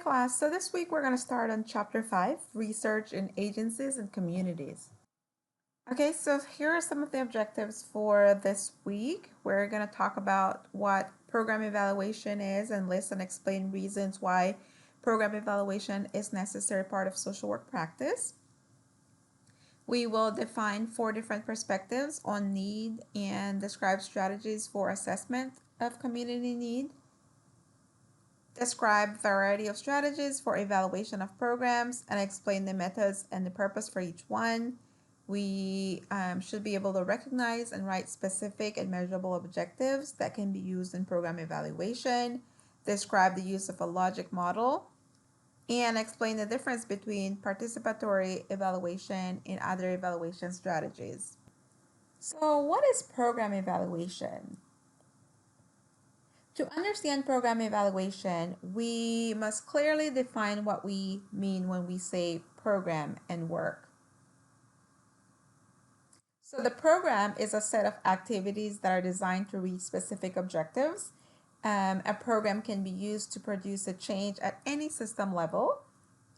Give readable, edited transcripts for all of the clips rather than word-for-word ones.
class. So this week we're going to start on Chapter 5, Research in Agencies and Communities. Okay, so here are some of the objectives for this week. We're going to talk about what program evaluation is and list and explain reasons why program evaluation is necessary part of social work practice. We will define 4 different perspectives on need and describe strategies for assessment of community need. Describe variety of strategies for evaluation of programs and explain the methods and the purpose for each one. We should be able to recognize and write specific and measurable objectives that can be used in program evaluation. Describe the use of a logic model and explain the difference between participatory evaluation and other evaluation strategies. So, what is program evaluation? To understand program evaluation, we must clearly define what we mean when we say program and work. So the program is a set of activities that are designed to reach specific objectives. A program can be used to produce a change at any system level.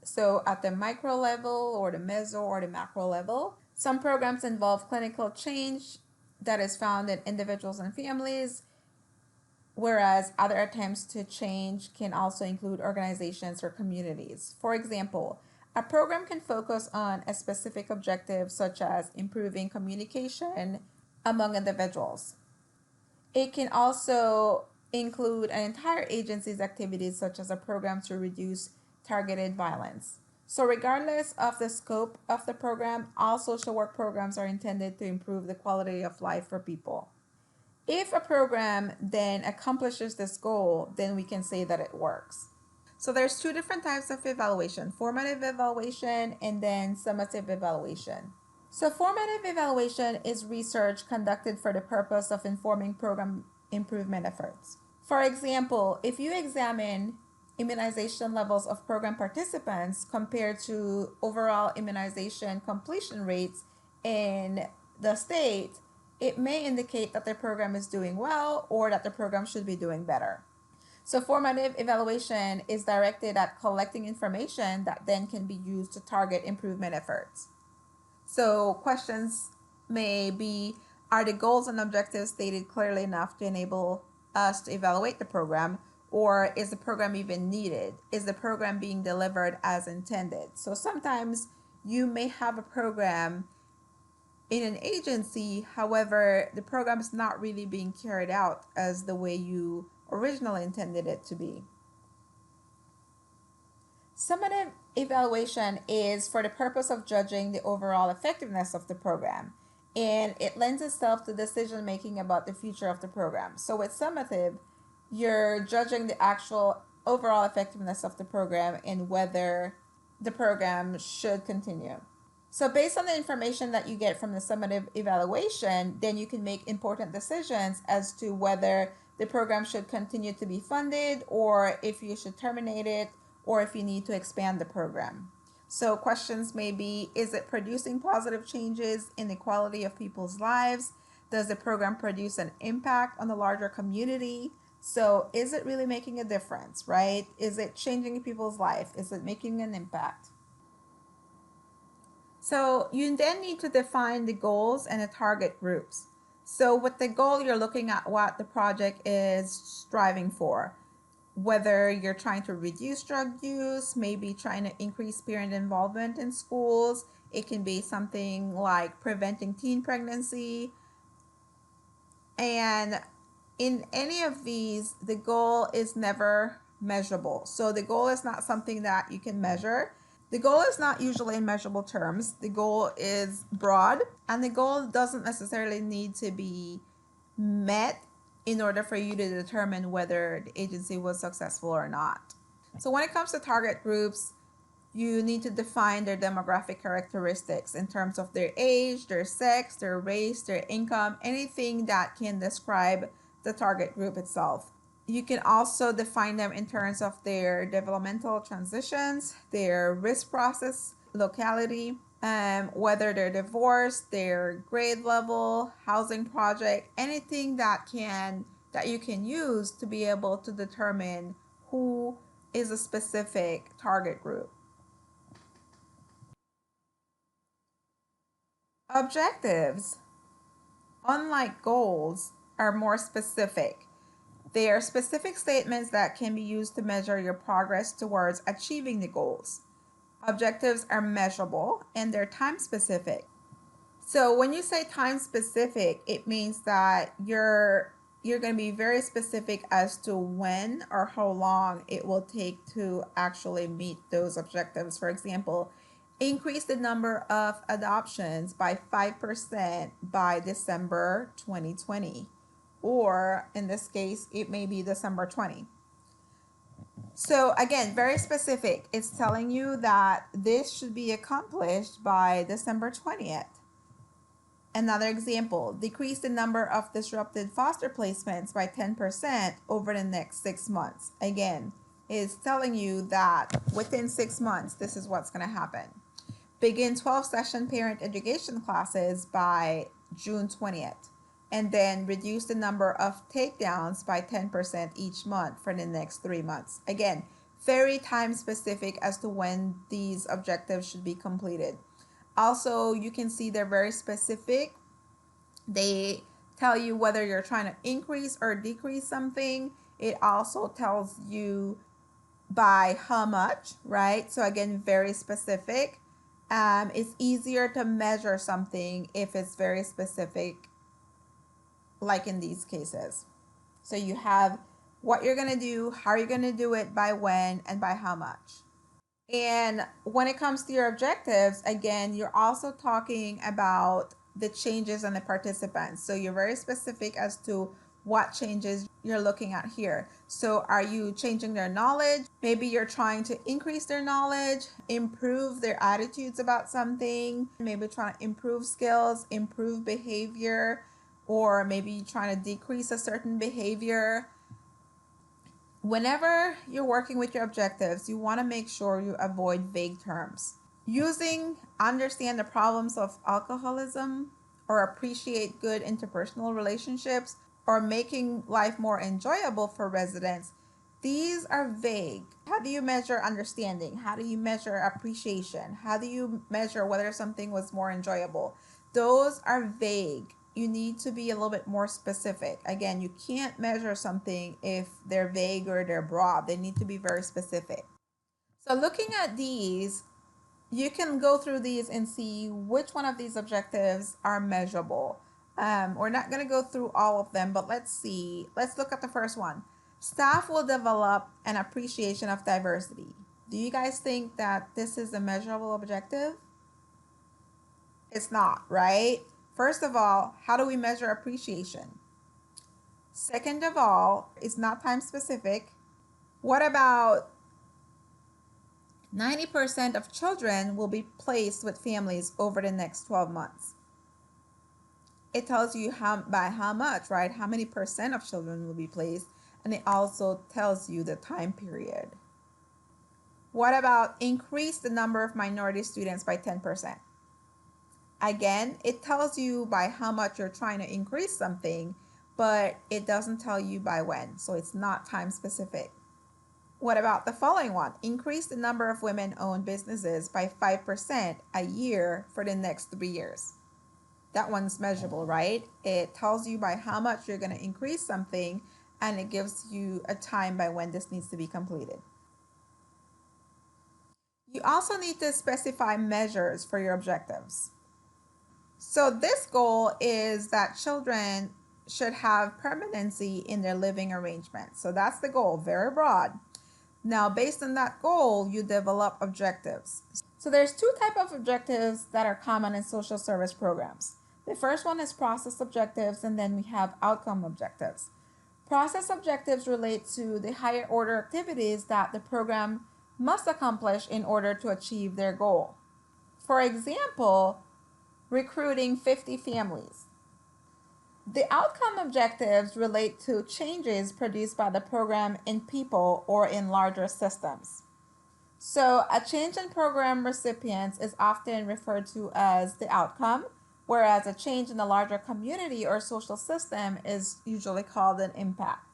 So at the micro level or the meso or the macro level. Some programs involve clinical change that is found in individuals and families, whereas other attempts to change can also include organizations or communities. For example, a program can focus on a specific objective such as improving communication among individuals. It can also include an entire agency's activities such as a program to reduce targeted violence. So regardless of the scope of the program, all social work programs are intended to improve the quality of life for people. If a program then accomplishes this goal, then we can say that it works. So there's 2 different types of evaluation, formative evaluation and then summative evaluation. So formative evaluation is research conducted for the purpose of informing program improvement efforts. For example, if you examine immunization levels of program participants compared to overall immunization completion rates in the state, it may indicate that the program is doing well or that the program should be doing better. So formative evaluation is directed at collecting information that then can be used to target improvement efforts. So questions may be, are the goals and objectives stated clearly enough to enable us to evaluate the program? Or is the program even needed? Is the program being delivered as intended? So sometimes you may have a program in an agency, however, the program is not really being carried out as the way you originally intended it to be. Summative evaluation is for the purpose of judging the overall effectiveness of the program, and it lends itself to decision making about the future of the program. So with summative, you're judging the actual overall effectiveness of the program and whether the program should continue. So based on the information that you get from the summative evaluation, then you can make important decisions as to whether the program should continue to be funded or if you should terminate it or if you need to expand the program. So questions may be, is it producing positive changes in the quality of people's lives? Does the program produce an impact on the larger community? So is it really making a difference, right? Is it changing people's life? Is it making an impact? So you then need to define the goals and the target groups. So with the goal, you're looking at what the project is striving for. Whether you're trying to reduce drug use, maybe trying to increase parent involvement in schools. It can be something like preventing teen pregnancy. And in any of these, the goal is never measurable. So the goal is not something that you can measure. The goal is not usually in measurable terms. The goal is broad, and the goal doesn't necessarily need to be met in order for you to determine whether the agency was successful or not. So when it comes to target groups, you need to define their demographic characteristics in terms of their age, their sex, their race, their income, anything that can describe the target group itself. You can also define them in terms of their developmental transitions, their risk process, locality, whether they're divorced, their grade level, housing project, anything that you can use to be able to determine who is a specific target group. Objectives, unlike goals, are more specific. They are specific statements that can be used to measure your progress towards achieving the goals. Objectives are measurable and they're time specific. So when you say time specific, it means that you're going to be very specific as to when or how long it will take to actually meet those objectives. For example, increase the number of adoptions by 5% by December 2020. Or in this case, it may be December 20. So again, very specific. It's telling you that this should be accomplished by December 20th. Another example, decrease the number of disrupted foster placements by 10% over the next 6 months. Again, it's telling you that within 6 months, this is what's going to happen. Begin 12-session parent education classes by June 20th. And then reduce the number of takedowns by 10% each month for the next 3 months. Again, very time specific as to when these objectives should be completed. Also, you can see they're very specific. They tell you whether you're trying to increase or decrease something. It also tells you by how much, right? So again, very specific. It's easier to measure something if it's very specific, like in these cases. So you have what you're going to do, how you're going to do it, by when, and by how much. And when it comes to your objectives, again, you're also talking about the changes in the participants. So you're very specific as to what changes you're looking at here. So are you changing their knowledge? Maybe you're trying to increase their knowledge, improve their attitudes about something, maybe trying to improve skills, improve behavior, or maybe trying to decrease a certain behavior. Whenever you're working with your objectives, you want to make sure you avoid vague terms. Using understand the problems of alcoholism, or appreciate good interpersonal relationships, or making life more enjoyable for residents, these are vague. How do you measure understanding? How do you measure appreciation? How do you measure whether something was more enjoyable? Those are vague. You need to be a little bit more specific. Again, you can't measure something if they're vague or they're broad. They need to be very specific. So looking at these, you can go through these and see which one of these objectives are measurable. We're not going to go through all of them, but let's see. Let's look at the first one. Staff will develop an appreciation of diversity. Do you guys think that this is a measurable objective? It's not, right? First of all, how do we measure appreciation? Second of all, it's not time specific. What about 90% of children will be placed with families over the next 12 months? It tells you by how much, right? How many percent of children will be placed, and it also tells you the time period. What about increase the number of minority students by 10%? Again, it tells you by how much you're trying to increase something, but it doesn't tell you by when, so it's not time specific. What about the following one? Increase the number of women-owned businesses by 5% a year for the next 3 years. That one's measurable, right? It tells you by how much you're going to increase something, and it gives you a time by when this needs to be completed. You also need to specify measures for your objectives. So this goal is that children should have permanency in their living arrangement. So that's the goal, very broad. Now, based on that goal, you develop objectives. So there's two types of objectives that are common in social service programs. The first one is process objectives, and then we have outcome objectives. Process objectives relate to the higher order activities that the program must accomplish in order to achieve their goal. For example, recruiting 50 families. The outcome objectives relate to changes produced by the program in people or in larger systems. So a change in program recipients is often referred to as the outcome, whereas a change in the larger community or social system is usually called an impact.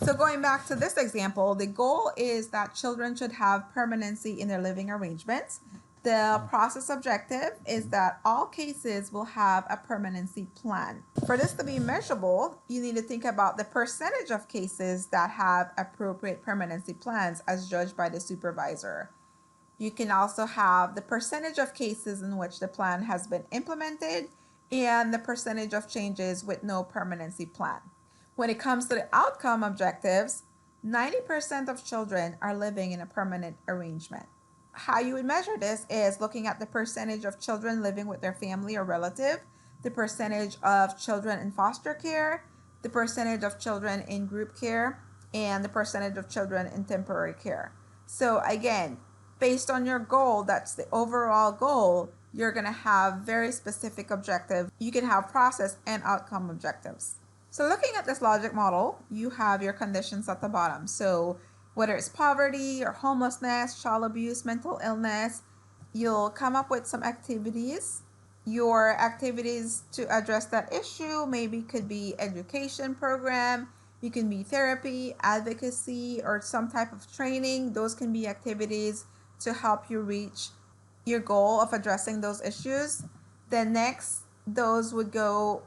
So So going back to this example, the goal is that children should have permanency in their living arrangements. The process objective is that all cases will have a permanency plan. For this to be measurable, you need to think about the percentage of cases that have appropriate permanency plans as judged by the supervisor. You can also have the percentage of cases in which the plan has been implemented and the percentage of changes with no permanency plan. When it comes to the outcome objectives, 90% of children are living in a permanent arrangement. How you would measure this is looking at the percentage of children living with their family or relative, the percentage of children in foster care, the percentage of children in group care, and the percentage of children in temporary care. So again, based on your goal, that's the overall goal, you're going to have very specific objectives. You can have process and outcome objectives. So looking at this logic model, you have your conditions at the bottom. So whether it's poverty or homelessness, child abuse, mental illness, you'll come up with some activities. Your activities to address that issue maybe could be education program, you can be therapy, advocacy, or some type of training. Those can be activities to help you reach your goal of addressing those issues. Then next, those would go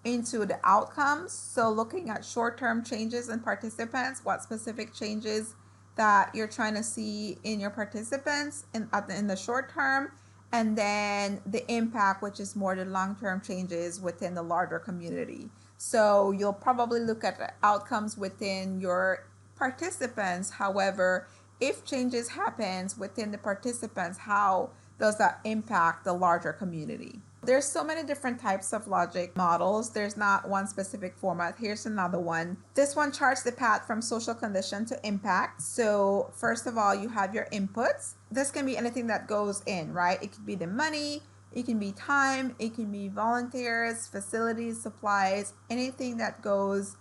into the outcomes. So looking at short-term changes in participants, what specific changes that you're trying to see in your participants in the short term, and then the impact, which is more the long-term changes within the larger community. So you'll probably look at the outcomes within your participants. However, if changes happens within the participants, how does that impact the larger community? There's so many different types of logic models. There's not one specific format. Here's another one. This one charts the path from social condition to impact. So first of all, you have your inputs. This can be anything that goes in, right? It could be the money, it can be time, it can be volunteers, facilities, supplies, anything that goes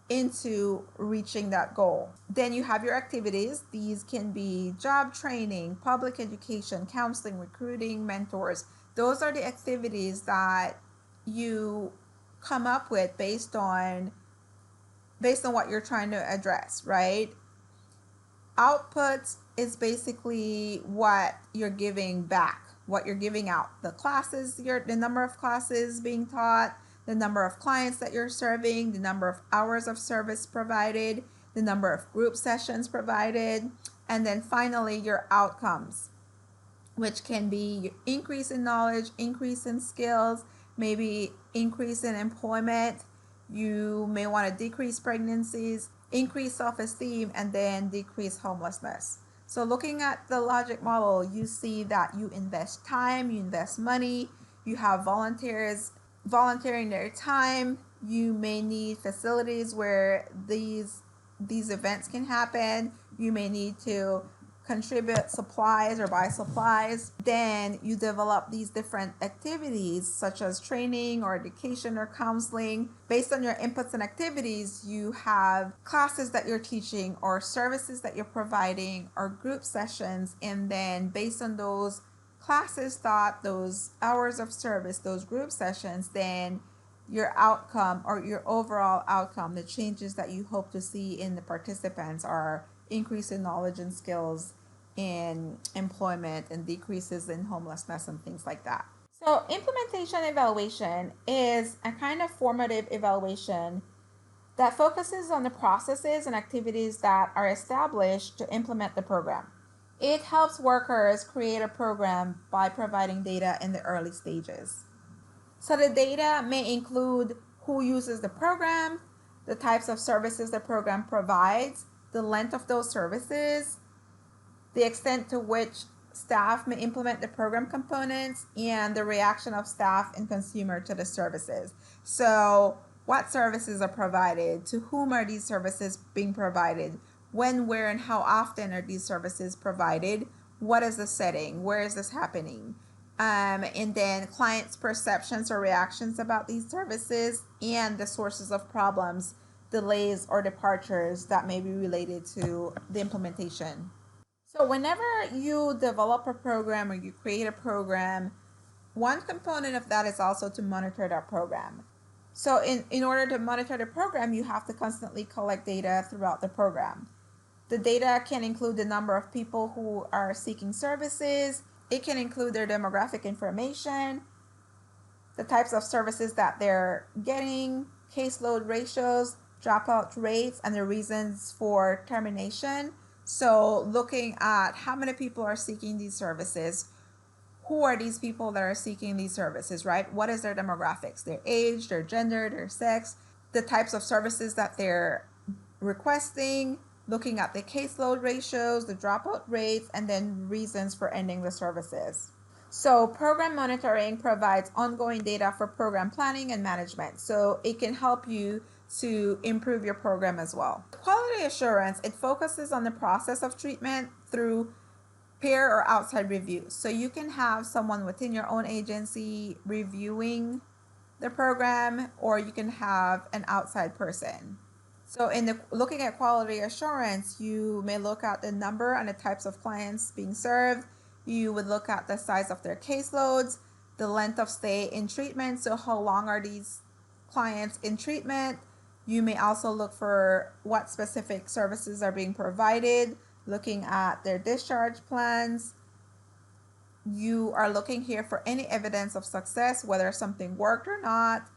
into reaching that goal. Then you have your activities. These can be job training, public education, counseling, recruiting, mentors. Those are the activities that you come up with based on what you're trying to address, right? Outputs is basically what you're giving back, what you're giving out. The classes, the number of classes being taught, the number of clients that you're serving, the number of hours of service provided, the number of group sessions provided, and then finally your outcomes, which can be increase in knowledge, increase in skills, maybe increase in employment. You may want to decrease pregnancies, increase self-esteem, and then decrease homelessness. So looking at the logic model, you see that you invest time, you invest money, you have volunteers volunteering their time. You may need facilities where these events can happen. You may need to contribute supplies or buy supplies. Then you develop these different activities such as training or education or counseling. Based on your inputs and activities, you have classes that you're teaching or services that you're providing or group sessions. And then based on those classes taught, those hours of service, those group sessions, then your outcome or your overall outcome, the changes that you hope to see in the participants are increase in knowledge and skills in employment and decreases in homelessness and things like that. So implementation evaluation is a kind of formative evaluation that focuses on the processes and activities that are established to implement the program. It helps workers create a program by providing data in the early stages. So the data may include who uses the program, the types of services the program provides, the length of those services, the extent to which staff may implement the program components, and the reaction of staff and consumer to the services. So what services are provided? To whom are these services being provided? When, where, and how often are these services provided? What is the setting? Where is this happening? And then clients' perceptions or reactions about these services, and the sources of problems, delays, or departures that may be related to the implementation. So whenever you develop a program or you create a program, one component of that is also to monitor that program. So in order to monitor the program, you have to constantly collect data throughout the program. The data can include the number of people who are seeking services. It can include their demographic information, the types of services that they're getting, caseload ratios, dropout rates, and the reasons for termination. So looking at how many people are seeking these services, who are these people that are seeking these services, right? What is their demographics, their age, their gender, their sex, the types of services that they're requesting, looking at the caseload ratios, the dropout rates, and then reasons for ending the services. So program monitoring provides ongoing data for program planning and management. So it can help you to improve your program as well. Quality assurance, it focuses on the process of treatment through peer or outside reviews. So you can have someone within your own agency reviewing the program, or you can have an outside person. So in the looking at quality assurance, you may look at the number and the types of clients being served. You would look at the size of their caseloads, the length of stay in treatment. So how long are these clients in treatment? You may also look for what specific services are being provided, looking at their discharge plans. You are looking here for any evidence of success, whether something worked or not,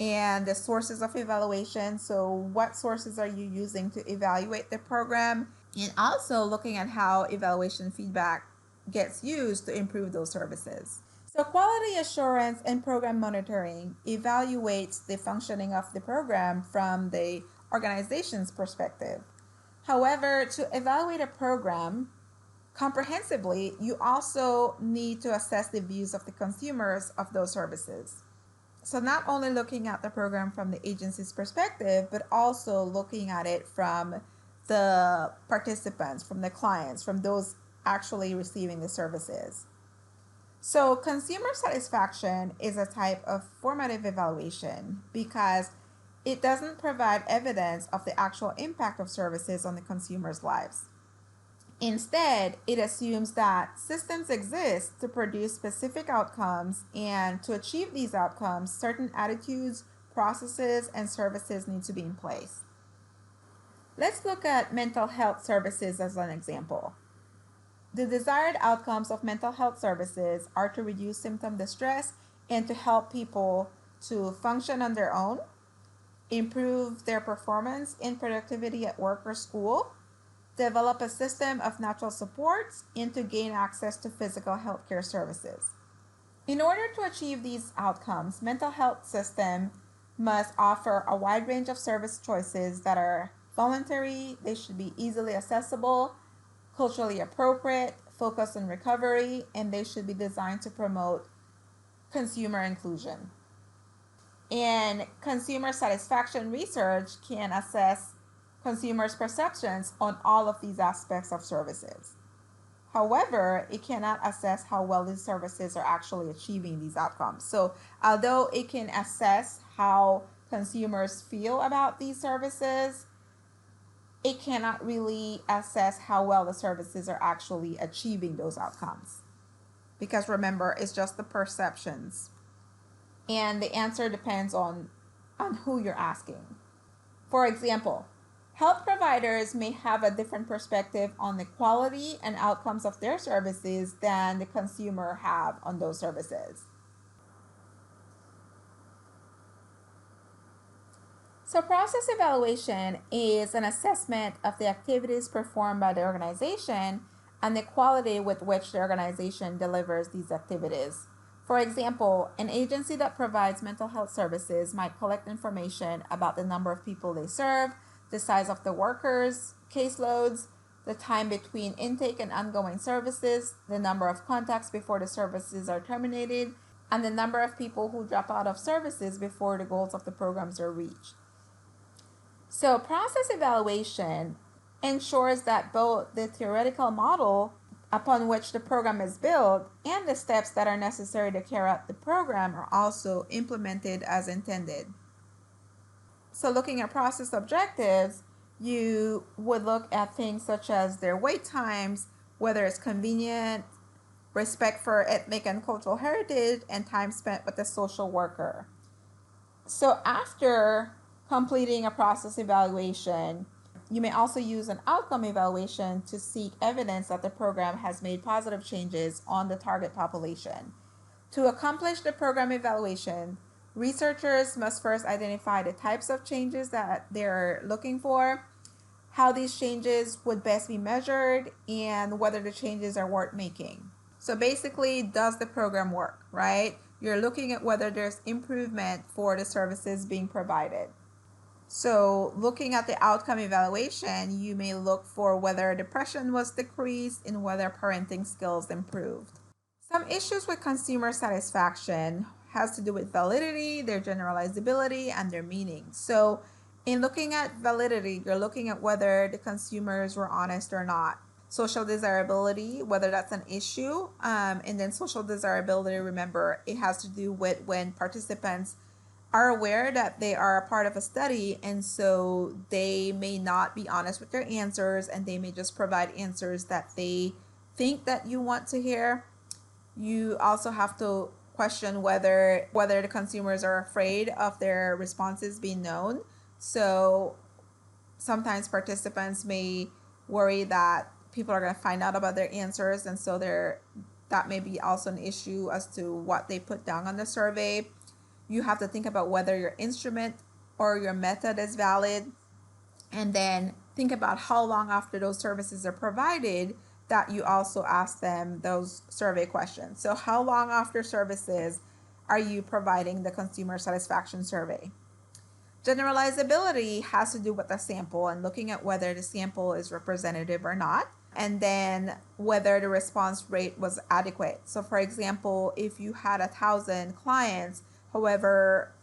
and the sources of evaluation. So what sources are you using to evaluate the program? And also looking at how evaluation feedback gets used to improve those services. So quality assurance and program monitoring evaluates the functioning of the program from the organization's perspective. However, to evaluate a program comprehensively, you also need to assess the views of the consumers of those services. So not only looking at the program from the agency's perspective, but also looking at it from the participants, from the clients, from those actually receiving the services. So consumer satisfaction is a type of formative evaluation because it doesn't provide evidence of the actual impact of services on the consumer's lives. Instead, it assumes that systems exist to produce specific outcomes, and to achieve these outcomes, certain attitudes, processes, and services need to be in place. Let's look at mental health services as an example. The desired outcomes of mental health services are to reduce symptom distress and to help people to function on their own, improve their performance in productivity at work or school, develop a system of natural supports, and to gain access to physical healthcare services. In order to achieve these outcomes, mental health system must offer a wide range of service choices that are voluntary, they should be easily accessible, culturally appropriate, focus on recovery, and they should be designed to promote consumer inclusion. And consumer satisfaction research can assess consumers' perceptions on all of these aspects of services. However, it cannot assess how well these services are actually achieving these outcomes. So, although it can assess how consumers feel about these services, it cannot really assess how well the services are actually achieving those outcomes. Because remember, it's just the perceptions. And the answer depends on who you're asking. For example, health providers may have a different perspective on the quality and outcomes of their services than the consumer have on those services. So process evaluation is an assessment of the activities performed by the organization and the quality with which the organization delivers these activities. For example, an agency that provides mental health services might collect information about the number of people they serve, the size of the workers, caseloads, the time between intake and ongoing services, the number of contacts before the services are terminated, and the number of people who drop out of services before the goals of the programs are reached. So process evaluation ensures that both the theoretical model upon which the program is built and the steps that are necessary to carry out the program are also implemented as intended. So looking at process objectives, you would look at things such as their wait times, whether it's convenient, respect for ethnic and cultural heritage, and time spent with the social worker. So after completing a process evaluation, you may also use an outcome evaluation to seek evidence that the program has made positive changes on the target population. To accomplish the program evaluation, researchers must first identify the types of changes that they're looking for, how these changes would best be measured, and whether the changes are worth making. So basically, does the program work, right? You're looking at whether there's improvement for the services being provided. So looking at the outcome evaluation, you may look for whether depression was decreased and whether parenting skills improved. Some issues with consumer satisfaction has to do with validity, their generalizability, and their meaning. So in looking at validity, you're looking at whether the consumers were honest or not. Social desirability, whether that's an issue. And then social desirability, remember, it has to do with when participants are aware that they are a part of a study, and so they may not be honest with their answers, and they may just provide answers that they think that you want to hear. You also have to question whether the consumers are afraid of their responses being known. So sometimes participants may worry that people are going to find out about their answers, and so that may be also an issue as to what they put down on the survey. You have to think about whether your instrument or your method is valid, and then think about how long after those services are provided that you also ask them those survey questions. So how long after services are you providing the consumer satisfaction survey? Generalizability has to do with the sample and looking at whether the sample is representative or not, and then whether the response rate was adequate. So for example, if you had 1,000 clients, however,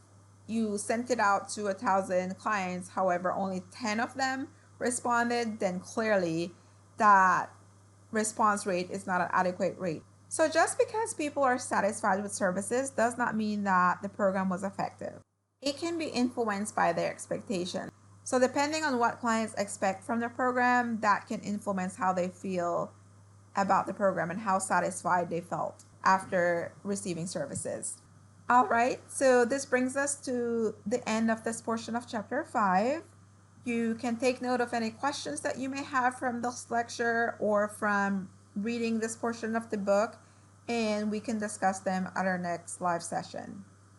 you sent it out to 1,000 clients, however, only 10 of them responded, then clearly that response rate is not an adequate rate. So just because people are satisfied with services does not mean that the program was effective. It can be influenced by their expectations. So depending on what clients expect from the program, that can influence how they feel about the program and how satisfied they felt after receiving services. All right, so this brings us to the end of this portion of chapter 5. You can take note of any questions that you may have from this lecture or from reading this portion of the book, and we can discuss them at our next live session.